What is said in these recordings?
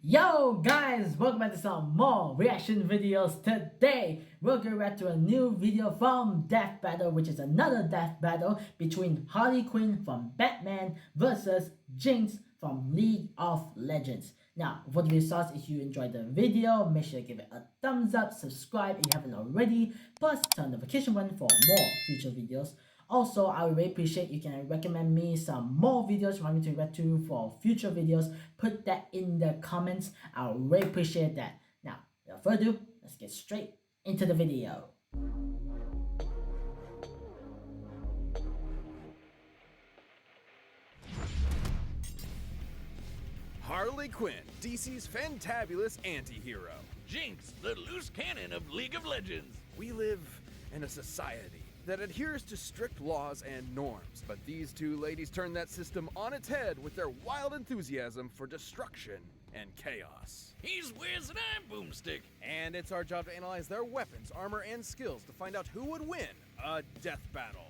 Yo guys, welcome back to some more reaction videos. Today we're going to react to a new video from Death Battle, which is another death battle between Harley Quinn from Batman versus Jinx from League of Legends. Now, before the video starts, if you enjoyed the video, make sure to give it a thumbs up, subscribe if you haven't already, plus turn the notification button for more future videos. Also, I would really appreciate you can recommend me some more videos you want me to react to for future videos. Put that in the comments. I would really appreciate that. Now, without further ado, let's get straight into the video. Harley Quinn, DC's fantabulous anti-hero. Jinx, the loose cannon of League of Legends. We live in a society that adheres to strict laws and norms, but these two ladies turn that system on its head with their wild enthusiasm for destruction and chaos. He's Wiz and I'm Boomstick. And it's our job to analyze their weapons, armor, and skills to find out who would win a death battle.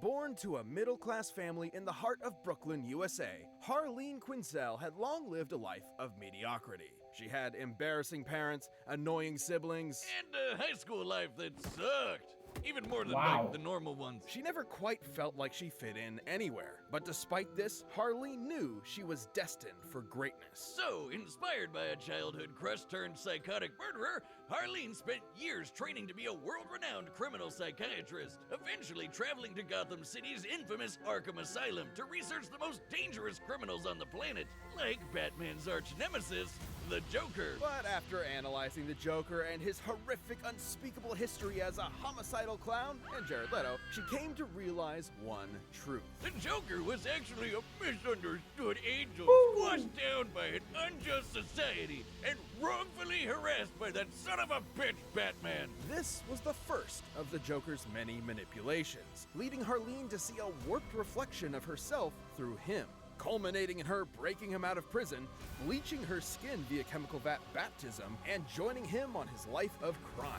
Born to a middle-class family in the heart of Brooklyn, USA, Harleen Quinzel had long lived a life of mediocrity. She had embarrassing parents, annoying siblings, And a high school life that sucked. Even more than Wow. like the normal ones. she never quite felt like she fit in anywhere. But despite this, Harleen knew she was destined for greatness. So, inspired by a childhood crush turned psychotic murderer, Harleen spent years training to be a world-renowned criminal psychiatrist, eventually traveling to Gotham City's infamous Arkham Asylum to research the most dangerous criminals on the planet, like Batman's arch-nemesis, the Joker. But after analyzing the Joker and his horrific, unspeakable history as a homicidal clown, and Jared Leto, she came to realize one truth. The Joker was actually a misunderstood angel, squashed down by an unjust society, and wrongfully harassed by that son of a bitch Batman. This was the first of the Joker's many manipulations, leading Harleen to see a warped reflection of herself through him, culminating in her breaking him out of prison, bleaching her skin via chemical vat baptism, and joining him on his life of crime,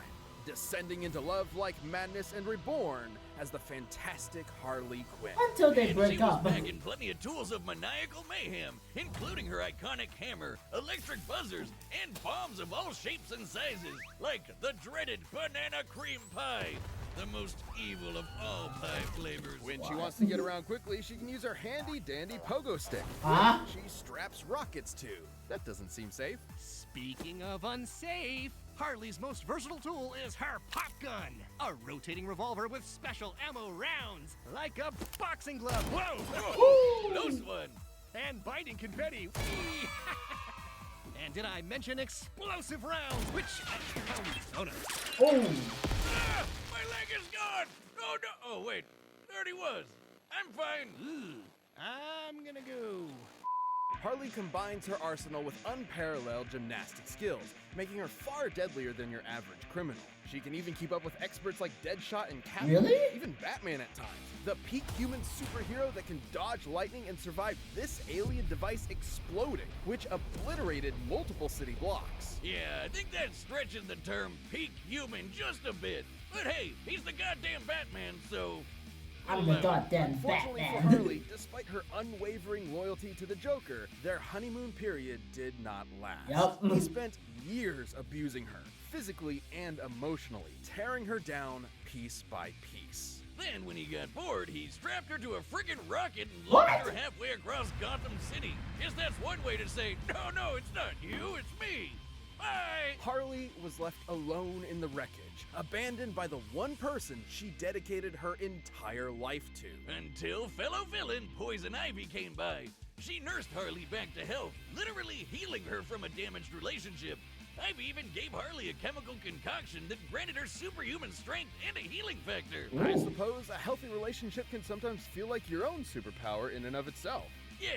descending into love like madness and reborn as the fantastic Harley Quinn. Until they And break she up. was packing plenty of tools of maniacal mayhem, including her iconic hammer, electric buzzers, and bombs of all shapes and sizes, like the dreaded banana cream pie, the most evil of all pie flavors. When she wants to get around quickly, she can use her handy-dandy pogo stick, Huh? which she straps rockets to. That doesn't seem safe. Speaking of unsafe, Harley's most versatile tool is her pop gun, a rotating revolver with special ammo rounds, like a boxing glove. Whoa! Close one. And biting confetti. Whee! And did I mention explosive rounds, which oh no. Oh, Ah, my leg is gone. Oh no. Oh wait, there he was. I'm fine. I'm gonna go. Harley combines her arsenal with unparalleled gymnastic skills, making her far deadlier than your average criminal. She can even keep up with experts like Deadshot and Catwoman, Really? even Batman at times. The peak human superhero that can dodge lightning and survive this alien device exploding, which obliterated multiple city blocks. Yeah, I think that stretches the term peak human just a bit. But hey, he's the goddamn Batman, so. I'm the goddamn Unfortunately for Batman. Harley, despite her unwavering loyalty to the Joker, their honeymoon period did not last. Yep. He spent years abusing her, physically and emotionally, tearing her down piece by piece. Then, when he got bored, he strapped her to a friggin' rocket and What? launched her halfway across Gotham City. Guess that's one way to say, no, it's not you, it's me. Bye! Harley was left alone in the wreckage, abandoned by the one person she dedicated her entire life to. Until fellow villain Poison Ivy came by. She nursed Harley back to health, literally healing her from a damaged relationship. Ivy even gave Harley a chemical concoction that granted her superhuman strength and a healing factor. I suppose a healthy relationship can sometimes feel like your own superpower in and of itself. Yeah,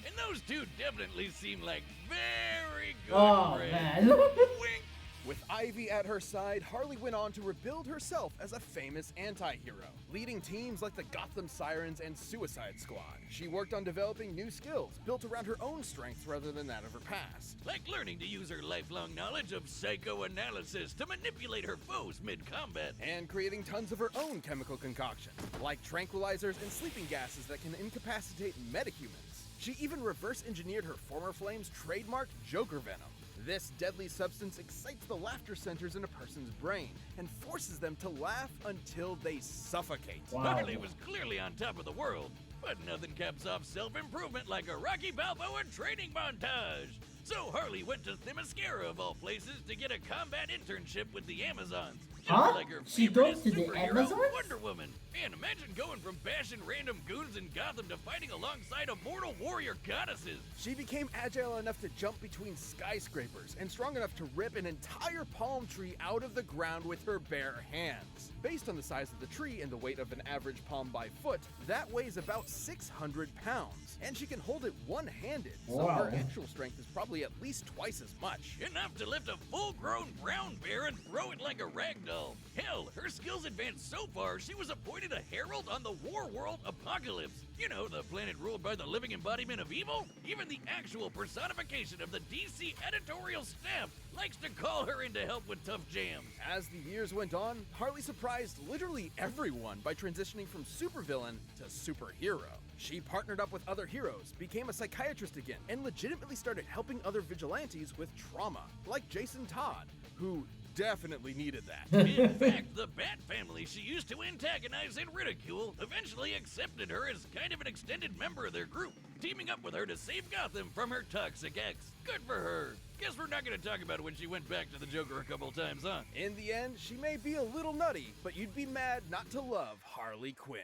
and those two definitely seem like very good Oh friends. man. Wink. With Ivy at her side, Harley went on to rebuild herself as a famous anti-hero, leading teams like the Gotham Sirens and Suicide Squad. She worked on developing new skills, built around her own strengths rather than that of her past. Like learning to use her lifelong knowledge of psychoanalysis to manipulate her foes mid-combat. And creating tons of her own chemical concoctions, like tranquilizers and sleeping gases that can incapacitate metahumans. She even reverse-engineered her former flame's trademark Joker Venom. This deadly substance excites the laughter centers in a person's brain and forces them to laugh until they suffocate. Wow. Harley was clearly on top of the world, but nothing caps off self-improvement like a Rocky Balboa training montage. So Harley went to Themyscira of all places to get a combat internship with the Amazons. Just Huh? like her She favorite goes to the superhero, Amazons? Wonder Woman. And imagine going from bashing random goons in Gotham to fighting alongside immortal warrior goddesses. She became agile enough to jump between skyscrapers and strong enough to rip an entire palm tree out of the ground with her bare hands. Based on the size of the tree and the weight of an average palm by foot, that weighs about 600 pounds. And she can hold it one-handed, so her Wow. actual strength is probably at least twice as much. Enough to lift a full-grown brown bear and throw it like a rag doll. Hell, her skills advanced so far, she was appointed a herald on the war world Apocalypse. You know, the planet ruled by the living embodiment of evil? Even the actual personification of the DC editorial staff likes to call her in to help with tough jams. As the years went on, Harley surprised literally everyone by transitioning from supervillain to superhero. She partnered up with other heroes, became a psychiatrist again, and legitimately started helping other vigilantes with trauma, like Jason Todd, who definitely needed that. In fact, the Bat family she used to antagonize and ridicule eventually accepted her as kind of an extended member of their group, teaming up with her to save Gotham from her toxic ex. Good for her. Guess we're not gonna talk about when she went back to the Joker a couple times, huh? In the end, she may be a little nutty, but you'd be mad not to love Harley Quinn.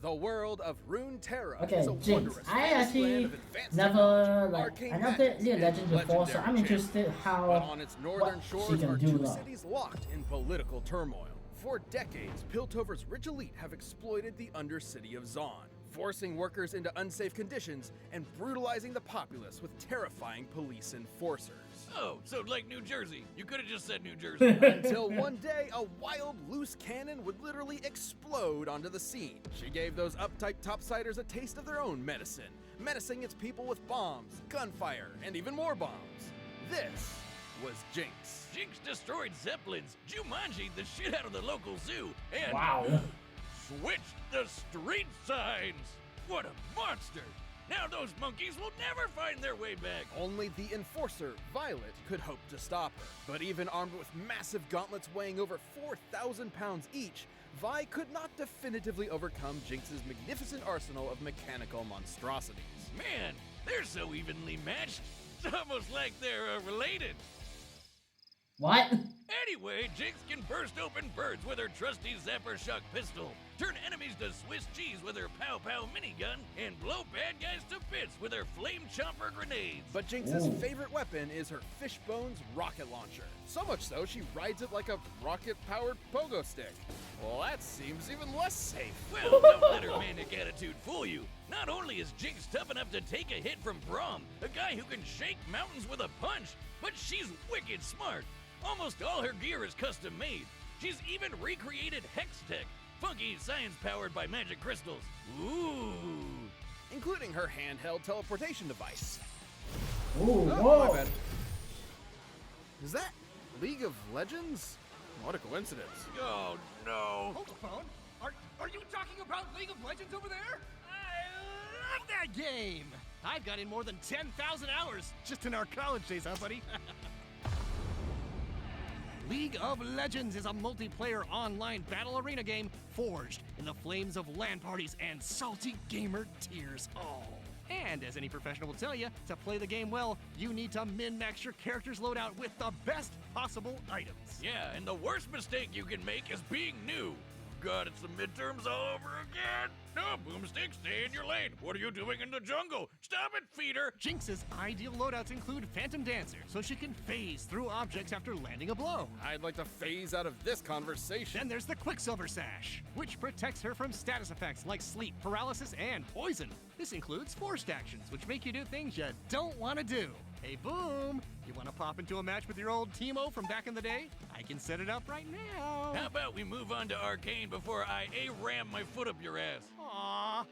The world of Runeterra Okay, is a Jinx. wondrous I land actually of advanced never technology, like arcane I never magic, played League of and Legends before, so legendary I'm interested champions. how But on its northern what shores she can are do two though. cities locked in political turmoil. For decades, Piltover's rich elite have exploited the undercity of Zaun, forcing workers into unsafe conditions and brutalizing the populace with terrifying police enforcers. Oh, so like New Jersey. You could have just said New Jersey. Until one day, a wild, loose cannon would literally explode onto the scene. She gave those uptight topsiders a taste of their own medicine, menacing its people with bombs, gunfire, and even more bombs. This was Jinx. Jinx destroyed Zeppelins, Jumanji'd the shit out of the local zoo, and Wow. switched the street signs. What a monster! Now those monkeys will never find their way back. Only the enforcer, Violet, could hope to stop her. But even armed with massive gauntlets weighing over 4,000 pounds each, Vi could not definitively overcome Jinx's magnificent arsenal of mechanical monstrosities. Man, they're so evenly matched. It's almost like they're related. What? Anyway, Jinx can burst open birds with her trusty Zapper Shock pistol, turn enemies to Swiss cheese with her Pow Pow minigun, and blow bad guys to bits with her Flame Chomper grenades. But Jinx's Ooh. favorite weapon is her Fishbones rocket launcher. So much so, she rides it like a rocket-powered pogo stick. Well, that seems even less safe. Well, don't let her manic attitude fool you. Not only is Jinx tough enough to take a hit from Braum, a guy who can shake mountains with a punch, but she's wicked smart. Almost all her gear is custom made. She's even recreated Hex Tech, funky science powered by magic crystals. Ooh. Including her handheld teleportation device. Ooh, Oh, whoa. my bad. Is that League of Legends? What a coincidence. Oh no. Hold the phone. Are you talking about League of Legends over there? I love that game. I've got in more than 10,000 hours just in our college days, huh, buddy? League of Legends is a multiplayer online battle arena game forged in the flames of LAN parties and salty gamer tears. Oh. And as any professional will tell you, to play the game well, you need to min-max your character's loadout with the best possible items. Yeah, and the worst mistake you can make is being new. God, it's the midterms all over again. No, Boomstick, stay in your lane. What are you doing in the jungle? Stop it, feeder. Jinx's ideal loadouts include Phantom Dancer, so she can phase through objects after landing a blow. I'd like to phase out of this conversation. Then there's the Quicksilver Sash, which protects her from status effects like sleep, paralysis, and poison. This includes forced actions, which make you do things you don't want to do. Hey, Boom, you want to pop into a match with your old Teemo from back in the day? I can set it up right now. How about we move on to Arcane before I A-ram my foot up your ass? Aww.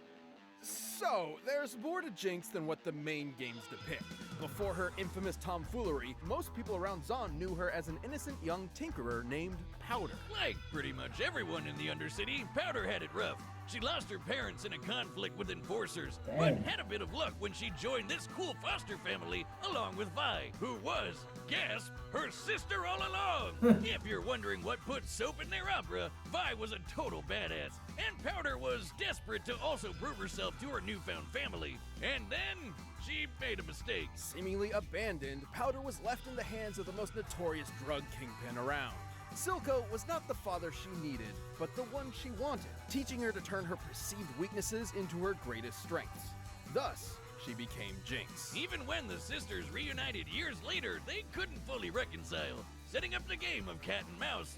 So, there's more to Jinx than what the main games depict. Before her infamous tomfoolery, most people around Zon knew her as an innocent young tinkerer named Powder. Like pretty much everyone in the Undercity, Powder had it rough. She lost her parents in a conflict with enforcers, but had a bit of luck when she joined this cool foster family along with Vi, who was, gasp, her sister all along. If you're wondering what put soap in their opera, Vi was a total badass, and Powder was desperate to also prove herself to her newfound family. And then she made a mistake. Seemingly abandoned, Powder was left in the hands of the most notorious drug kingpin around. Silco was not the father she needed, but the one she wanted, teaching her to turn her perceived weaknesses into her greatest strengths. Thus, she became Jinx. Even when the sisters reunited years later, they couldn't fully reconcile, setting up the game of cat and mouse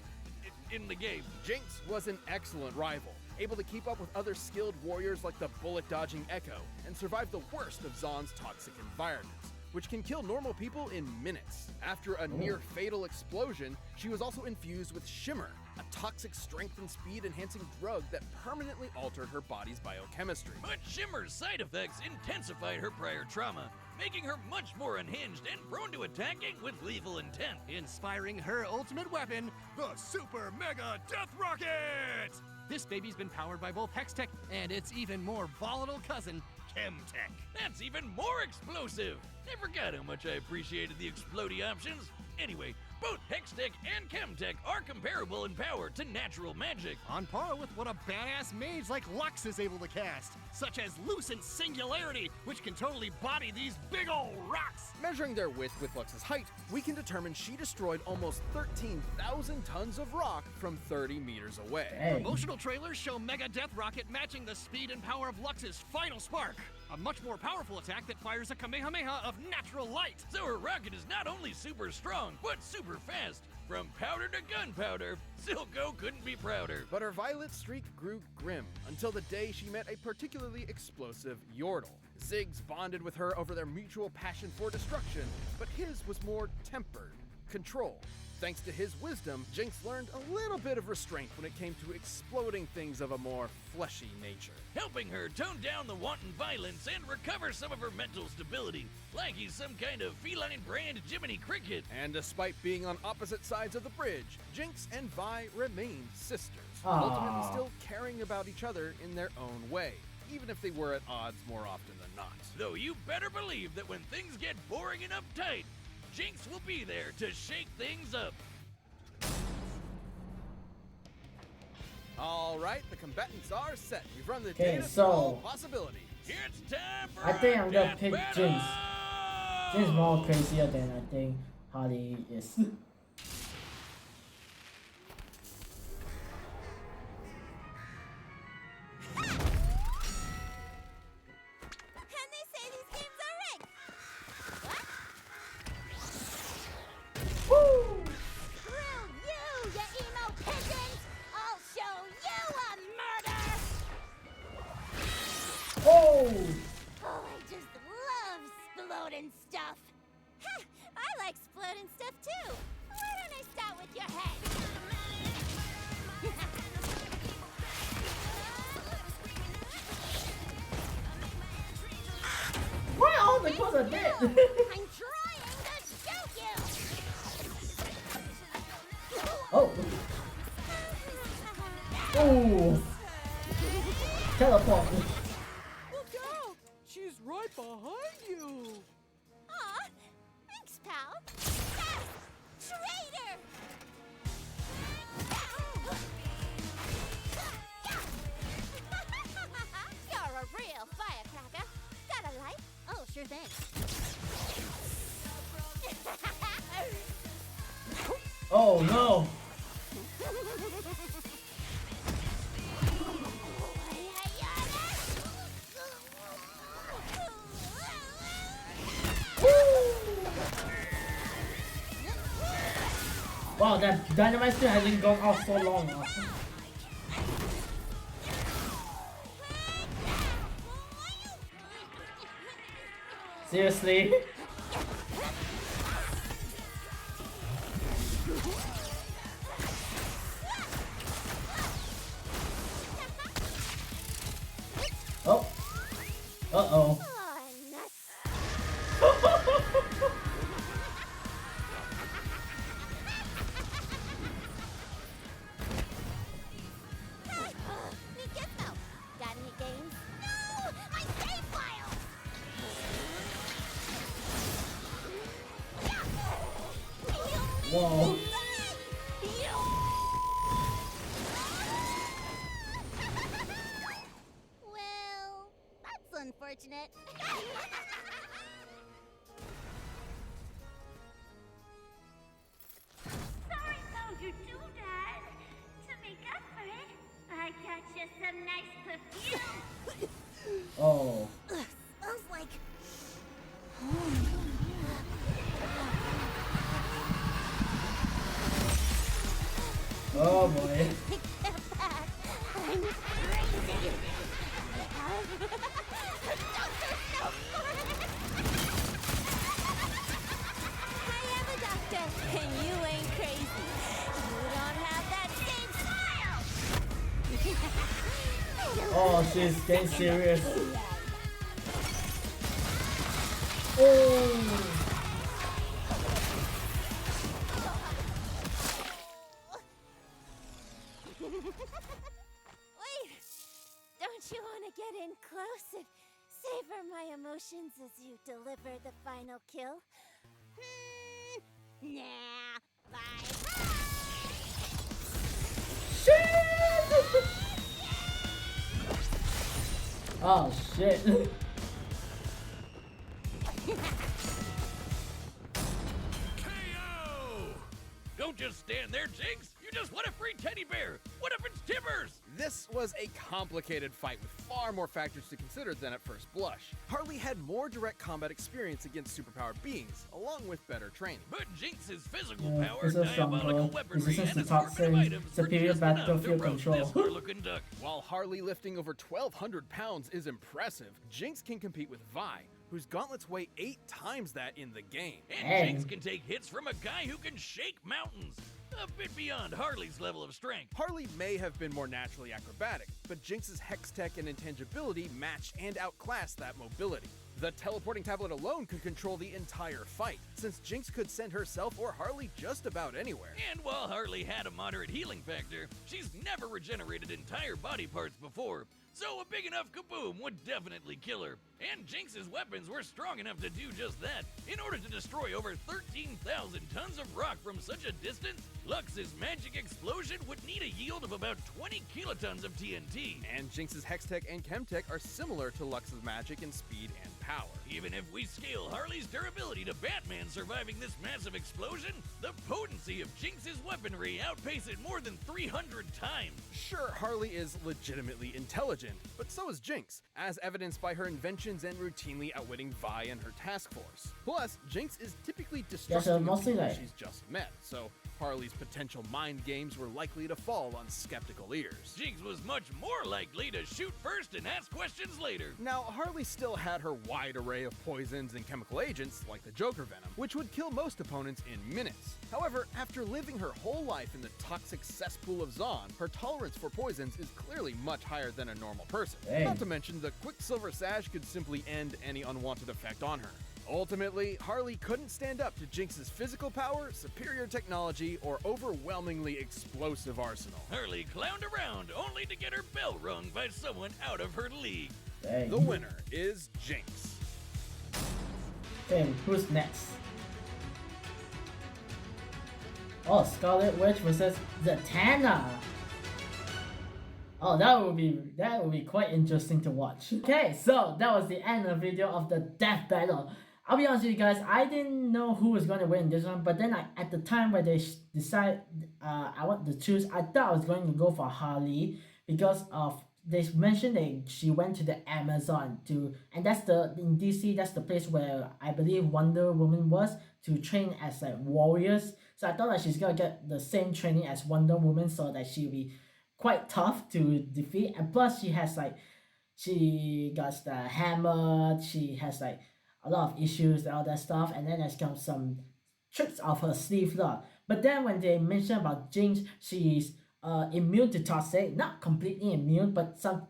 in the game. Jinx was an excellent rival, able to keep up with other skilled warriors like the bullet-dodging Echo, and survive the worst of Zon's toxic environments, which can kill normal people in minutes. After a near-fatal explosion, she was also infused with Shimmer, a toxic strength and speed-enhancing drug that permanently altered her body's biochemistry. But Shimmer's side effects intensified her prior trauma, making her much more unhinged and prone to attacking with lethal intent. Inspiring her ultimate weapon, the Super Mega Death Rocket! This baby's been powered by both Hextech and its even more volatile cousin, Chemtech. That's even more explosive! I forgot how much I appreciated the explodey options. Anyway, both Hextech and Chemtech are comparable in power to natural magic. On par with what a badass mage like Lux is able to cast, such as Lucent Singularity, which can totally body these big ol' rocks. Measuring their width with Lux's height, we can determine she destroyed almost 13,000 tons of rock from 30 meters away. Dang. Promotional trailers show Mega Death Rocket matching the speed and power of Lux's Final Spark, a much more powerful attack that fires a Kamehameha of natural light. So her rocket is not only super strong, but super fast. From powder to gunpowder, Silco couldn't be prouder. But her violet streak grew grim until the day she met a particularly explosive Yordle. Ziggs bonded with her over their mutual passion for destruction, but his was more tempered, controlled. Thanks to his wisdom, Jinx learned a little bit of restraint when it came to exploding things of a more fleshy nature. Helping her tone down the wanton violence and recover some of her mental stability, like he's some kind of feline brand Jiminy Cricket. And despite being on opposite sides of the bridge, Jinx and Vi remained sisters, Aww. ultimately still caring about each other in their own way, even if they were at odds more often than not. Though you better believe that when things get boring and uptight, Jinx will be there to shake things up. All right, the combatants are set. We've run the Okay, data so- through all possibilities. It's time for I think our I'm gonna death pick battle! Jinx. Jinx is more crazier than I think Harley is. And they say these games are rigged. What? Woo! Screw you, you emo pigeons! I'll show you a murder! Oh! Oh, I just love exploding stuff. Heh, I like exploding stuff too. Why don't I start with your head? Why all the girls are dead? I'm trying to shoot you! Oh! Oh! Teleport! Look out! She's right behind you! Aw, thanks, pal. Ah, traitor! You're a real firecracker. Got a light? Oh, sure thing. Oh no! Wow, that dynamite still hasn't gone off so long now. Seriously? Oh! Uh-oh. Oh, nuts. Me Gizmo. Got any games? No! My save file! Whoa. Well, that's unfortunate. Sorry found you too, Dad. To make up for it, I got you some nice perfume. Oh. Smells like... Oh boy. Take that back. I'm crazy. I am a doctor, and you ain't crazy. You don't have that same smile. Oh, she's getting serious. Oh. Wait! Don't you want to get in close and savor my emotions as you deliver the final kill? Nah. Bye. Oh shit. KO! Don't just stand there, Jinx! You just want a free teddy bear! What if it's Tibbers? This was a complicated fight with far more factors to consider than at first blush. Harley had more direct combat experience against superpowered beings, along with better training. But Jinx's physical Yeah, power, it's a diabolical stronghold, weaponry, resistance and to assortment toxin, of items were superior just enough to battlefield roast control. this harlequin duck. While Harley lifting over 1,200 pounds is impressive, Jinx can compete with Vi, whose gauntlets weigh 8 times that in the game. And Dang. Jinx can take hits from a guy who can shake mountains. A bit beyond Harley's level of strength. Harley may have been more naturally acrobatic, but Jinx's hex tech and intangibility matched and outclassed that mobility. The teleporting tablet alone could control the entire fight, since Jinx could send herself or Harley just about anywhere. And while Harley had a moderate healing factor, she's never regenerated entire body parts before, so a big enough kaboom would definitely kill her. And Jinx's weapons were strong enough to do just that. In order to destroy over 13,000 tons of rock from such a distance, Lux's magic explosion would need a yield of about 20 kilotons of TNT. And Jinx's Hextech and Chemtech are similar to Lux's magic in speed and power. Even if we scale Harley's durability to Batman surviving this massive explosion, the potency of Jinx's weaponry outpaces it more than 300 times. Sure, Harley is legitimately intelligent, but so is Jinx, as evidenced by her inventions and routinely outwitting Vi and her task force. Plus, Jinx is typically distrusting of mostly people like- she's just met, so Harley's potential mind games were likely to fall on skeptical ears. Jinx was much more likely to shoot first and ask questions later. Now, Harley still had her wide array of poisons and chemical agents, like the Joker Venom, which would kill most opponents in minutes. However, after living her whole life in the toxic cesspool of Zon, her tolerance for poisons is clearly much higher than a normal person. Dang. Not to mention, the Quicksilver Sash could simply end any unwanted effect on her. Ultimately, Harley couldn't stand up to Jinx's physical power, superior technology, or overwhelmingly explosive arsenal. Harley clowned around only to get her bell rung by someone out of her league. Dang. The winner is Jinx. Okay, who's next? Oh, Scarlet Witch versus Zatanna. Oh, that would be quite interesting to watch. Okay, so that was the end of the video of the death battle. I'll be honest with you guys, I didn't know who was going to win this one, but then at the time where they decide I want to choose, I thought I was going to go for Harley because of they mentioned that she went to the Amazon and that's in DC, that's the place where I believe Wonder Woman was to train as like warriors. So I thought that she's gonna get the same training as Wonder Woman so that she'll be quite tough to defeat. And plus she got the hammer, she has like a lot of issues and all that stuff, and then there's some tricks off her sleeve lah. But then when they mention about Jinx, she's immune to toxic, not completely immune, but some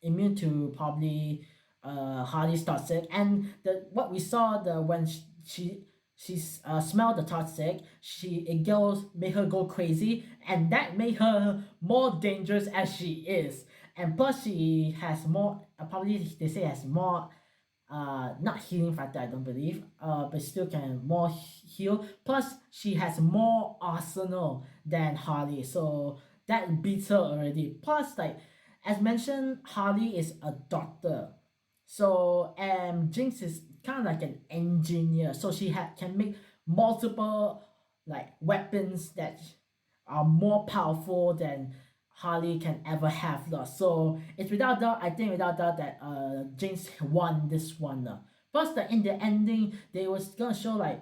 immune to probably Harley's toxic, and what we saw when she smelled the toxic, made her go crazy, and that made her more dangerous as she is. And plus she has more, probably they say has more not healing factor, I don't believe, but still can more heal. Plus she has more arsenal than Harley, so that beats her already. Plus, like as mentioned, Harley is a doctor, so Jinx is kind of like an engineer, so she can make multiple like weapons that are more powerful than Harley can ever have. So it's without doubt, I think without doubt that Jinx won this one. Plus in the ending, they was gonna show like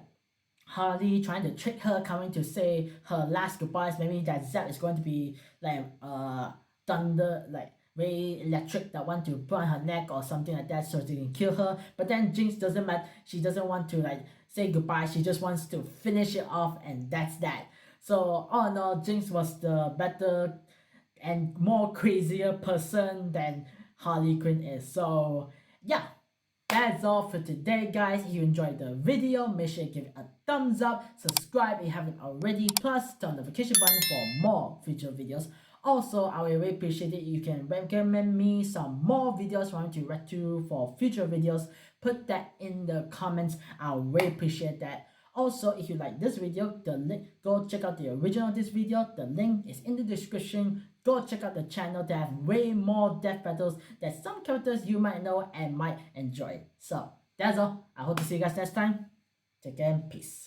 Harley trying to trick her, coming to say her last goodbyes. Maybe that Zap is going to be like thunder, like very electric, that want to put on her neck or something like that so they can kill her. But then Jinx doesn't matter. She doesn't want to like say goodbye. She just wants to finish it off, and that's that. So all in all, Jinx was the better and more crazier person than Harley Quinn is. So yeah, that's all for today, guys. If you enjoyed the video, make sure you give it a thumbs up, subscribe if you haven't already, plus turn the notification button for more future videos. Also, I will really appreciate it if you can recommend me some more videos for me to react to for future videos. Put that in the comments. I'll really appreciate that. Also, if you like this video, the link, go check out the original of this video. The link is in the description. Go check out the channel. They have way more death battles that some characters you might know and might enjoy. So that's all. I hope to see you guys next time. Take care and peace.